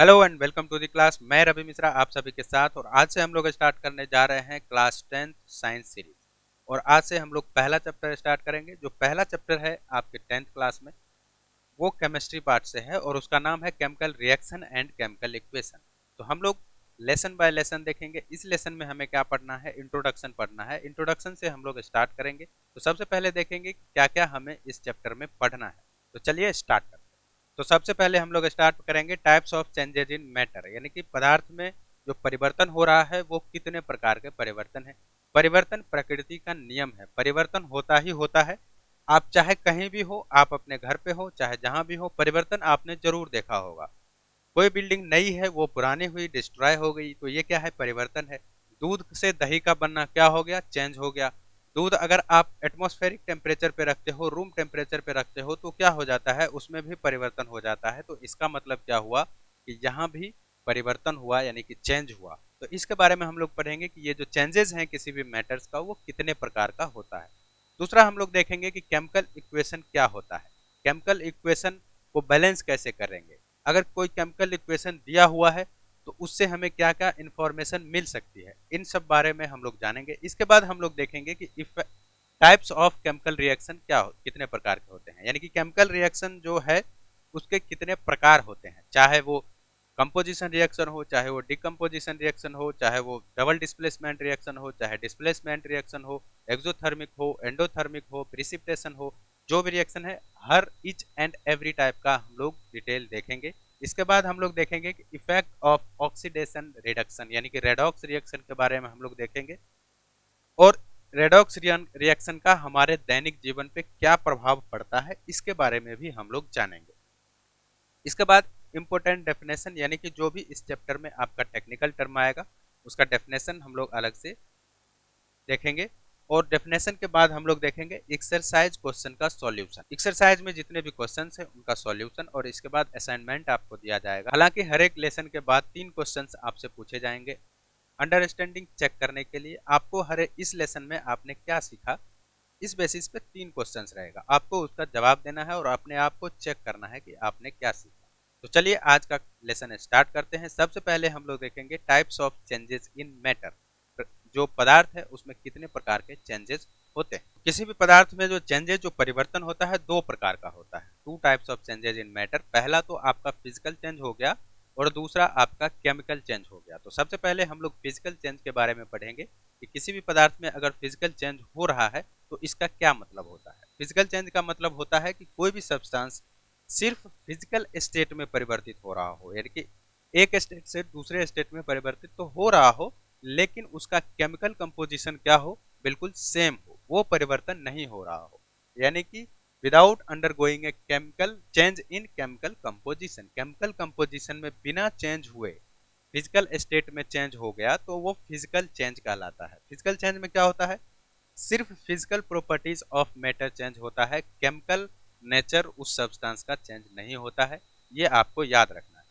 Hello and welcome to the class. मैं रवि मिश्रा आप सभी के साथ, और आज से हम लोग स्टार्ट करने जा रहे हैं क्लास 10th साइंस सीरीज। और आज से हम लोग पहला चैप्टर स्टार्ट करेंगे। जो पहला चैप्टर है आपके 10th क्लास में, वो केमिस्ट्री पार्ट से है और उसका नाम है chemical reaction and chemical equation. तो हम लोग लेसन बाय लेसन देखेंगे। इस लेसन में हमें क्या पढ़ना है, इंट्रोडक्शन पढ़ना है। इंट्रोडक्शन से हम लोग स्टार्ट करेंगे। तो सबसे पहले देखेंगे कि क्या क्या हमें इस चैप्टर में पढ़ना है। तो चलिए स्टार्ट करते हैं। तो सबसे पहले हम लोग स्टार्ट करेंगे types of changes in matter, यानी कि पदार्थ में जो परिवर्तन हो रहा है वो कितने प्रकार के परिवर्तन है। परिवर्तन प्रकृति का नियम है, परिवर्तन होता ही होता है। आप चाहे कहीं भी हो, आप अपने घर पे हो, चाहे जहां भी हो, परिवर्तन आपने जरूर देखा होगा। कोई बिल्डिंग नई है, वो पुरानी हुई, डिस्ट्रॉय हो गई, तो ये क्या है, परिवर्तन है। दूध से दही का बनना क्या हो गया, चेंज हो गया। दूध अगर आप एटमॉस्फेरिक टेम्परेचर पे रखते हो, रूम टेम्परेचर पे रखते हो, तो क्या हो जाता है, उसमें भी परिवर्तन हो जाता है। तो इसका मतलब क्या हुआ कि यहाँ भी परिवर्तन हुआ, यानी कि चेंज हुआ। तो इसके बारे में हम लोग पढ़ेंगे कि ये जो चेंजेस हैं किसी भी मैटर्स का, वो कितने प्रकार का होता है। दूसरा हम लोग देखेंगे कि केमिकल इक्वेशन क्या होता है, केमिकल इक्वेशन को बैलेंस कैसे करेंगे। अगर कोई केमिकल इक्वेशन दिया हुआ है तो उससे हमें क्या क्या इंफॉर्मेशन मिल सकती है, इन सब बारे में हम लोग जानेंगे। इसके बाद हम लोग देखेंगे कि if types of chemical reaction कितने प्रकार के होते हैं, यानी कि केमिकल रिएक्शन जो है उसके कितने प्रकार होते हैं। चाहे वो कंपोजिशन रिएक्शन हो, चाहे वो डिकम्पोजिशन रिएक्शन हो, चाहे वो डबल डिस्प्लेसमेंट रिएक्शन हो, चाहे डिस्प्लेसमेंट रिएक्शन हो, एक्सोथर्मिक हो, एंडोथर्मिक हो, प्रिसिपिटेशन हो, जो भी रिएक्शन है, हर ईच एंड एवरी टाइप का हम लोग डिटेल देखेंगे। इसके बाद हम लोग देखेंगे कि इफेक्ट ऑफ ऑक्सीडेशन रिडक्शन, यानी कि रेडॉक्स रिएक्शन के बारे में हम लोग देखेंगे। और रेडॉक्स रिएक्शन का हमारे दैनिक जीवन पे क्या प्रभाव पड़ता है, इसके बारे में भी हम लोग जानेंगे। इसके बाद इंपोर्टेंट डेफिनेशन, यानी कि जो भी इस चैप्टर में आपका टेक्निकल टर्म आएगा उसका डेफिनेशन हम लोग अलग से देखेंगे। और डेफिनेशन के बाद हम लोग देखेंगे एक्सरसाइज क्वेश्चन का सॉल्यूशन। एक्सरसाइज में जितने भी क्वेश्चन है उनका सॉल्यूशन, और इसके बाद असाइनमेंट आपको दिया जाएगा। हालांकि हर एक लेसन के बाद 3 क्वेश्चन आपसे पूछे जाएंगे। अंडरस्टैंडिंग चेक करने के लिए आपको हर इस लेसन में आपने क्या सीखा, इस बेसिस पे 3 क्वेश्चंस रहेगा, आपको उसका जवाब देना है और अपने आप को चेक करना है कि आपने क्या सीखा। तो चलिए आज का लेसन स्टार्ट करते हैं। सबसे पहले हम लोग देखेंगे types of changes in matter. जो पदार्थ है उसमें कितने प्रकार के चेंजेस होते हैं। किसी भी पदार्थ में जो चेंजेस, जो परिवर्तन होता है, 2 प्रकार का होता है। 2 types of changes in matter. पहला तो आपका फिजिकल चेंज हो गया और दूसरा आपका केमिकल चेंज हो गया। तो सबसे पहले हम लोग फिजिकल चेंज के बारे में पढ़ेंगे कि किसी भी पदार्थ में अगर फिजिकल चेंज हो रहा है तो इसका क्या मतलब होता है। फिजिकल चेंज का मतलब होता है कि कोई भी सब्सटेंस सिर्फ फिजिकल स्टेट में परिवर्तित हो रहा हो, यानी कि एक स्टेट से दूसरे स्टेट में परिवर्तित तो हो रहा हो, लेकिन उसका केमिकल कंपोजिशन क्या हो, बिल्कुल सेम हो, वो परिवर्तन नहीं हो रहा हो। यानी कि without undergoing a chemical change in chemical composition. Chemical composition में बिना चेंज हुए फिजिकल स्टेट में चेंज हो गया तो वो फिजिकल चेंज कहलाता है। फिजिकल चेंज में क्या होता है, सिर्फ physical properties of matter change होता है, केमिकल नेचर उस सब्सटेंस का चेंज नहीं होता है। ये आपको याद रखना है।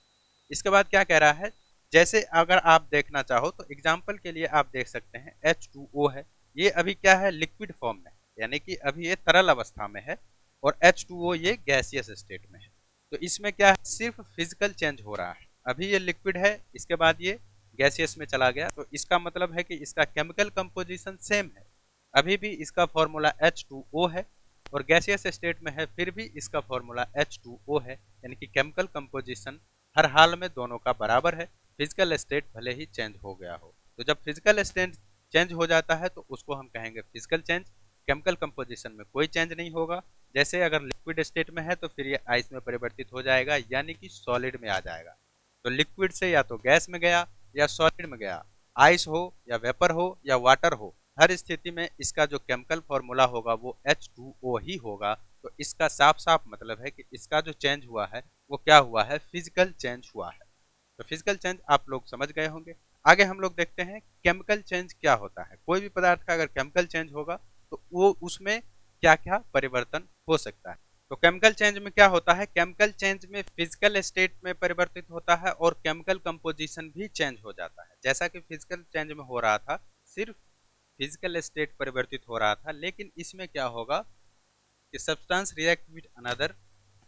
इसके बाद क्या कह रहा है, जैसे अगर आप देखना चाहो तो एग्जाम्पल के लिए आप देख सकते हैं H2O है। ये अभी क्या है, लिक्विड फॉर्म में है, यानी कि अभी ये तरल अवस्था में है। और H2O ये गैसियस स्टेट में है। तो इसमें क्या है, सिर्फ फिजिकल चेंज हो रहा है। अभी ये लिक्विड है, इसके बाद ये गैसियस में चला गया, तो इसका मतलब है कि इसका केमिकल कंपोजिशन सेम है। अभी भी इसका फॉर्मूला H2O है और गैसियस स्टेट में है, फिर भी इसका फॉर्मूला H2O है। यानी कि केमिकल कंपोजिशन हर हाल में दोनों का बराबर है, फिजिकल स्टेट भले ही चेंज हो गया हो। तो जब फिजिकल स्टेट चेंज हो जाता है तो उसको हम कहेंगे फिजिकल चेंज। केमिकल कंपोजिशन में कोई चेंज नहीं होगा। जैसे अगर लिक्विड स्टेट में है तो फिर ये आइस में परिवर्तित हो जाएगा, यानी कि सॉलिड में आ जाएगा। तो लिक्विड से या तो गैस में गया या सॉलिड में गया, आइस हो या वेपर हो या वाटर हो, हर स्थिति में इसका जो केमिकल फॉर्मूला होगा वो H2O ही होगा। तो इसका साफ साफ मतलब है कि इसका जो चेंज हुआ है वो क्या हुआ है, फिजिकल चेंज हुआ है। तो फिजिकल चेंज आप लोग समझ गए होंगे। आगे हम लोग देखते हैं केमिकल चेंज क्या होता है। कोई भी पदार्थ का अगर केमिकल चेंज होगा तो वो उसमें क्या क्या परिवर्तन हो सकता है। तो केमिकल चेंज में क्या होता है, केमिकल चेंज में फिजिकल स्टेट में परिवर्तित होता है और केमिकल कंपोजिशन भी चेंज हो जाता है। जैसा कि फिजिकल चेंज में हो रहा था, सिर्फ फिजिकल स्टेट परिवर्तित हो रहा था, लेकिन इसमें क्या होगा कि substance react with another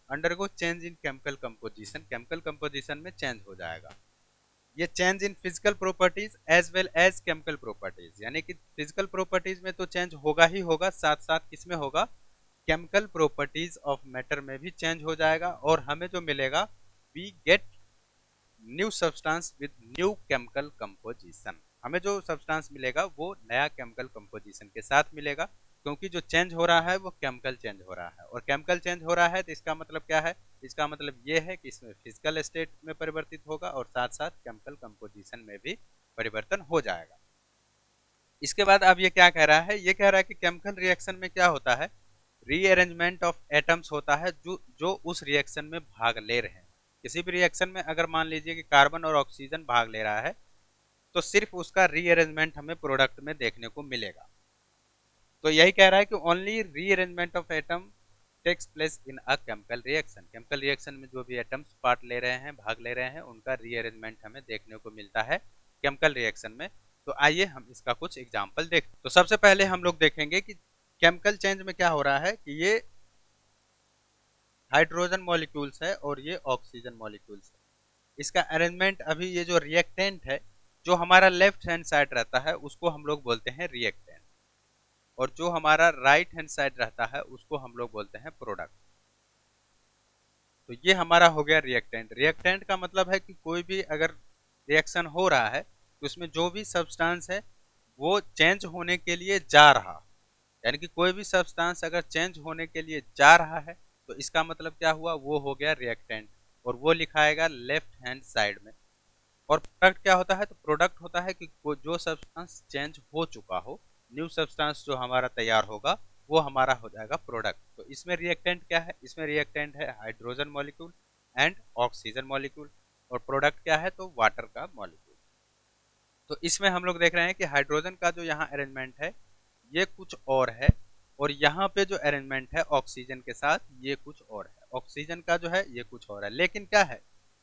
undergo change in chemical composition, chemical composition में चेंज हो जाएगा। ये change in physical properties as well as chemical properties, यानी कि फिजिकल प्रॉपर्टीज में तो चेंज होगा ही होगा, साथ साथ किसमें होगा, केमिकल प्रॉपर्टीज ऑफ मैटर में भी चेंज हो जाएगा। और हमें जो मिलेगा, we get new substance with new chemical composition, हमें जो सब्सटेंस मिलेगा वो नया केमिकल कंपोजिशन के साथ मिलेगा, क्योंकि जो चेंज हो रहा है वो केमिकल चेंज हो रहा है। और केमिकल चेंज हो रहा है तो इसका मतलब क्या है, इसका मतलब ये है कि इसमें फिजिकल स्टेट में परिवर्तित होगा और साथ साथ केमिकल कंपोजिशन में भी परिवर्तन हो जाएगा। इसके बाद अब ये क्या कह रहा है, ये कह रहा है कि केमिकल रिएक्शन में क्या होता है, रीअरेंजमेंट ऑफ एटम्स होता है जो उस रिएक्शन में भाग ले रहे हैं। किसी भी रिएक्शन में अगर मान लीजिए कि कार्बन और ऑक्सीजन भाग ले रहा है तो सिर्फ उसका रीअरेंजमेंट हमें प्रोडक्ट में देखने को मिलेगा। तो यही कह रहा है कि only rearrangement of atom takes place in a chemical reaction, chemical reaction में जो भी एटम्स पार्ट ले रहे हैं, भाग ले रहे हैं, उनका रीअरेंजमेंट हमें देखने को मिलता है केमिकल रिएक्शन में। तो आइए हम इसका कुछ एग्जाम्पल देखें। तो सबसे पहले हम लोग देखेंगे कि केमिकल चेंज में क्या हो रहा है कि ये हाइड्रोजन मॉलिक्यूल्स है और ये ऑक्सीजन मॉलिक्यूल्स है। इसका अरेंजमेंट, अभी ये जो रिएक्टेंट है जो हमारा लेफ्ट हैंड साइड रहता है उसको हम लोग बोलते हैं रिएक्टेंट, और जो हमारा राइट हैंड साइड रहता है उसको हम लोग बोलते हैं प्रोडक्ट। तो ये हमारा हो गया रिएक्टेंट। रिएक्टेंट का मतलब है कि कोई भी अगर रिएक्शन हो रहा है तो उसमें जो भी सब्सटेंस है वो चेंज होने के लिए जा रहा, यानी कि कोई भी सब्सटेंस अगर चेंज होने के लिए जा रहा है तो इसका मतलब क्या हुआ, वो हो गया रिएक्टेंट, और वो लिखाएगा लेफ्ट हैंड साइड में। और प्रोडक्ट क्या होता है, तो प्रोडक्ट होता है कि जो सब्सटेंस चेंज हो चुका हो, न्यू सब्सटेंस जो हमारा तैयार होगा वो हमारा हो जाएगा प्रोडक्ट। तो इसमें रिएक्टेंट क्या है, इसमें रिएक्टेंट है hydrogen molecule and oxygen molecule, और प्रोडक्ट क्या है, तो वाटर का मॉलिक्यूल। तो इसमें हम लोग देख रहे हैं कि हाइड्रोजन का जो यहाँ अरेंजमेंट है ये कुछ और है, और यहाँ पे जो अरेंजमेंट है ऑक्सीजन के साथ ये कुछ और है, ऑक्सीजन का जो है ये कुछ और है। लेकिन क्या है,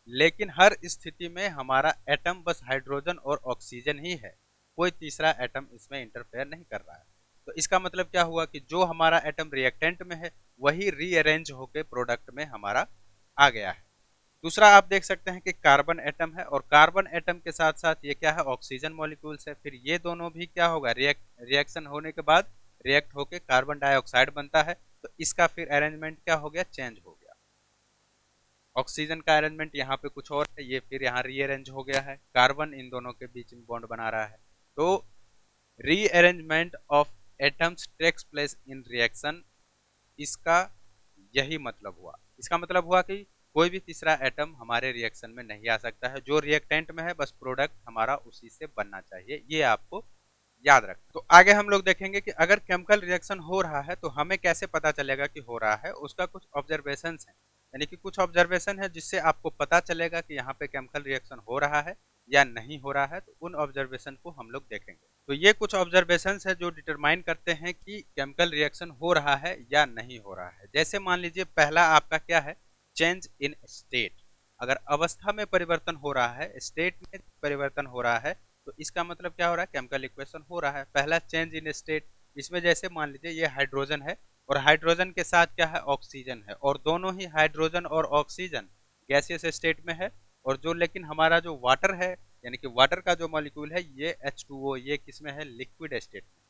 लेकिन हर स्थिति में हमारा एटम बस हाइड्रोजन और ऑक्सीजन ही है, कोई तीसरा एटम इसमें इंटरफेयर नहीं कर रहा है। तो इसका मतलब क्या हुआ कि जो हमारा एटम रिएक्टेंट में है वही रीअरेंज होकर प्रोडक्ट में हमारा आ गया है। दूसरा आप देख सकते हैं कि कार्बन एटम है, और कार्बन एटम के साथ साथ ये क्या है, ऑक्सीजन मॉलिक्यूल्स है। फिर ये दोनों भी क्या होगा, रिएक्शन होने के बाद रिएक्ट होके कार्बन डाइऑक्साइड बनता है, तो इसका फिर अरेंजमेंट क्या हो गया, चेंज हो गया। ऑक्सीजन का अरेंजमेंट यहाँ पे कुछ और है, ये फिर यहाँ रीअरेंज हो गया है, कार्बन इन दोनों के बीच में बॉन्ड बना रहा है। तो rearrangement of atoms takes place in reaction, इसका यही मतलब हुआ। इसका मतलब हुआ कि कोई भी तीसरा एटम हमारे रिएक्शन में नहीं आ सकता है, जो रिएक्टेंट में है बस प्रोडक्ट हमारा उसी से बनना चाहिए, ये आपको याद रख। तो आगे हम लोग देखेंगे कि अगर केमिकल रिएक्शन हो रहा है तो हमें कैसे पता चलेगा कि हो रहा है, उसका कुछ ऑब्जर्वेशन है, यानी कि कुछ ऑब्जर्वेशन है जिससे आपको पता चलेगा कि यहाँ पे केमिकल रिएक्शन हो रहा है या नहीं हो रहा है। तो उन ऑब्जर्वेशन को हम लोग देखेंगे। तो ये कुछ ऑब्जर्वेशन है जो डिटरमाइन करते हैं कि केमिकल रिएक्शन हो रहा है या नहीं हो रहा है। जैसे मान लीजिए पहला आपका क्या है, चेंज इन स्टेट। अगर अवस्था में परिवर्तन हो रहा है, स्टेट में परिवर्तन हो रहा है, तो इसका मतलब क्या हो रहा है, केमिकल इक्वेशन हो रहा है। पहला चेंज इन स्टेट, इसमें जैसे मान लीजिए ये हाइड्रोजन है और हाइड्रोजन के साथ क्या है, ऑक्सीजन है, और दोनों ही हाइड्रोजन और ऑक्सीजन गैसियस स्टेट में है। और जो लेकिन हमारा जो वाटर है, यानी कि वाटर का जो मॉलिक्यूल है ये H2O, ये किस में है, लिक्विड स्टेट में।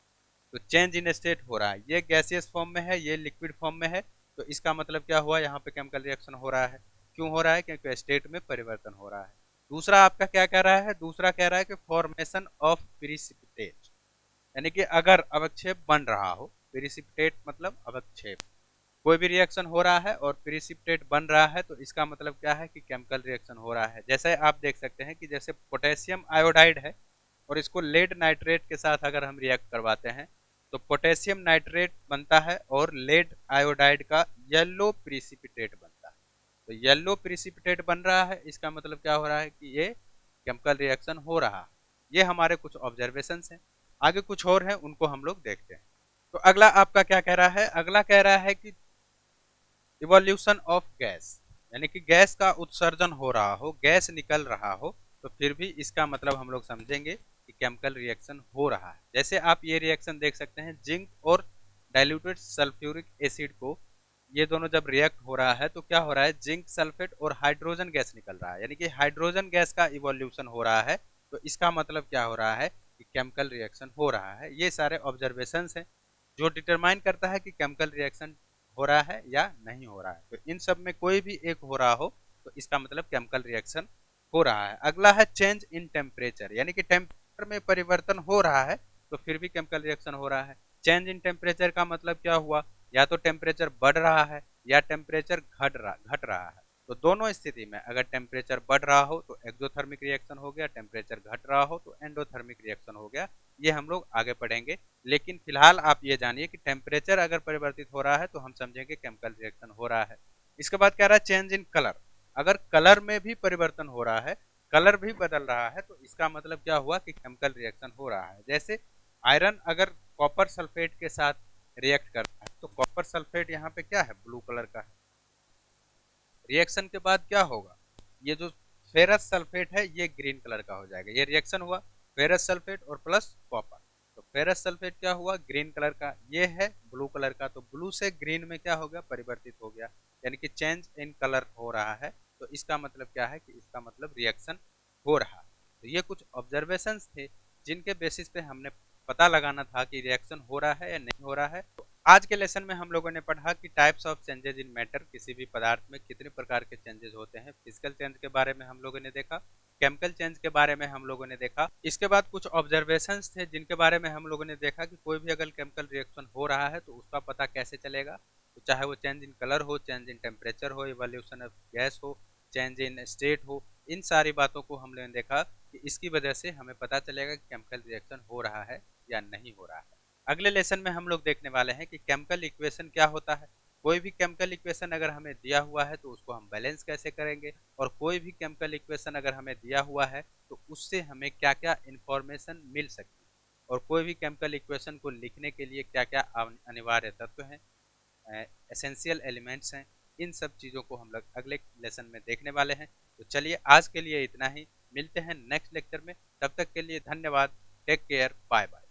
तो चेंज इन स्टेट हो रहा है, ये गैसियस फॉर्म में है, ये लिक्विड फॉर्म में है। तो इसका मतलब क्या हुआ, यहाँ पे केमिकल रिएक्शन हो रहा है। क्यों हो रहा है, क्योंकि स्टेट में परिवर्तन हो रहा है। दूसरा आपका क्या कह रहा है, दूसरा कह रहा है कि फॉर्मेशन ऑफ प्रिसिपिटेट, यानी कि अगर अवक्षेप बन रहा हो, प्रिसिपिटेट मतलब अवक्षेप, कोई भी रिएक्शन हो रहा है और प्रिसिपिटेट बन रहा है, तो इसका मतलब क्या है कि केमिकल रिएक्शन हो रहा है। जैसे आप देख सकते हैं कि जैसे पोटेशियम आयोडाइड है और इसको लेड नाइट्रेट के साथ अगर हम रिएक्ट करवाते हैं तो पोटेशियम नाइट्रेट बनता है और लेड आयोडाइड का येलो प्रिसिपिटेट बनता है। तो येलो प्रिसिपिटेट बन रहा है, इसका मतलब क्या हो रहा है कि ये केमिकल रिएक्शन हो रहा है। ये हमारे कुछ ऑब्जर्वेशंस हैं। आगे कुछ और हैं, उनको हम लोग देखते हैं। तो अगला आपका क्या कह रहा है, अगला कह रहा है कि इवोल्यूशन ऑफ गैस, यानी कि गैस का उत्सर्जन हो रहा हो, गैस निकल रहा हो, तो फिर भी इसका मतलब हम लोग समझेंगे कि केमिकल रिएक्शन हो रहा है। जैसे आप ये रिएक्शन देख सकते हैं, जिंक और डाइल्यूटेड सल्फ्यूरिक एसिड को ये दोनों जब रिएक्ट हो रहा है तो क्या हो रहा है, जिंक सल्फेट और हाइड्रोजन गैस निकल रहा है, यानी कि हाइड्रोजन गैस का इवोल्यूशन हो रहा है। तो इसका मतलब क्या हो रहा है कि केमिकल रिएक्शन हो रहा है। ये सारे ऑब्जर्वेशंस हैं जो डिटरमाइन करता है कि केमिकल रिएक्शन हो रहा है या नहीं हो रहा है। तो इन सब में कोई भी एक हो रहा हो तो इसका मतलब केमिकल रिएक्शन हो रहा है। अगला है चेंज इन टेम्परेचर, यानी कि टेम्परेचर में परिवर्तन हो रहा है तो फिर भी केमिकल रिएक्शन हो रहा है। चेंज इन टेम्परेचर का मतलब क्या हुआ, या तो टेम्परेचर बढ़ रहा है या टेम्परेचर घट रहा है। तो दोनों स्थिति में अगर टेम्परेचर बढ़ रहा हो तो एक्सोथर्मिक रिएक्शन हो गया, टेम्परेचर घट रहा हो तो एंडोथर्मिक रिएक्शन हो गया। ये हम लोग आगे पढ़ेंगे, लेकिन फिलहाल आप ये जानिए कि टेम्परेचर अगर परिवर्तित हो रहा है तो हम समझेंगे केमिकल रिएक्शन हो रहा है। इसके बाद कह रहा है चेंज इन कलर, अगर कलर में भी परिवर्तन हो रहा है, कलर भी बदल रहा है, तो इसका मतलब क्या हुआ कि केमिकल रिएक्शन हो रहा है। जैसे आयरन अगर कॉपर सल्फेट के साथ रिएक्ट करता है तो कॉपर सल्फेट यहाँ पे क्या है, ब्लू कलर का है। रिएक्शन के बाद क्या होगा, ये जो फेरस सल्फेट है ये ग्रीन कलर का हो जाएगा। ये रिएक्शन हुआ फेरस सल्फेट और प्लस कॉपर, तो फेरस सल्फेट क्या हुआ, ग्रीन कलर का, ये है ब्लू कलर का, तो ब्लू से ग्रीन में क्या हो गया, परिवर्तित हो गया, यानी कि चेंज इन कलर हो रहा है। तो इसका मतलब क्या है कि इसका मतलब रिएक्शन हो रहा है। तो ये कुछ ऑब्जर्वेशंस थे जिनके बेसिस पे हमने पता लगाना था कि रिएक्शन हो रहा है या नहीं हो रहा है। तो आज के लेसन में हम लोगों ने पढ़ा कि types of changes in matter, किसी भी पदार्थ में कितने प्रकार के चेंजेस होते हैं। फिजिकल चेंज के बारे में हम लोगों ने देखा, केमिकल चेंज के बारे में हम लोगों ने देखा। इसके बाद कुछ ऑब्जर्वेशंस थे जिनके बारे में हम लोगों ने देखा कि कोई भी अगर केमिकल रिएक्शन हो रहा है तो उसका पता कैसे चलेगा। तो चाहे वो चेंज इन कलर हो, चेंज इन टेम्परेचर हो, इवोल्यूशन ऑफ गैस हो, चेंज इन स्टेट हो, इन सारी बातों को हम लोगों ने देखा कि इसकी वजह से हमें पता चलेगा कि केमिकल रिएक्शन हो रहा है या नहीं हो रहा है। अगले लेसन में हम लोग देखने वाले हैं कि केमिकल इक्वेशन क्या होता है। कोई भी केमिकल इक्वेशन अगर हमें दिया हुआ है तो उसको हम बैलेंस कैसे करेंगे, और कोई भी केमिकल इक्वेशन अगर हमें दिया हुआ है तो उससे हमें क्या क्या इंफॉर्मेशन मिल सकती है, और कोई भी केमिकल इक्वेशन को लिखने के लिए क्या क्या अनिवार्य तत्व हैं, एसेंशियल एलिमेंट्स हैं। इन सब चीज़ों को हम लोग अगले लेसन में देखने वाले हैं। तो चलिए आज के लिए इतना ही, मिलते हैं नेक्स्ट लेक्चर में। तब तक के लिए धन्यवाद, टेक केयर, बाय बाय।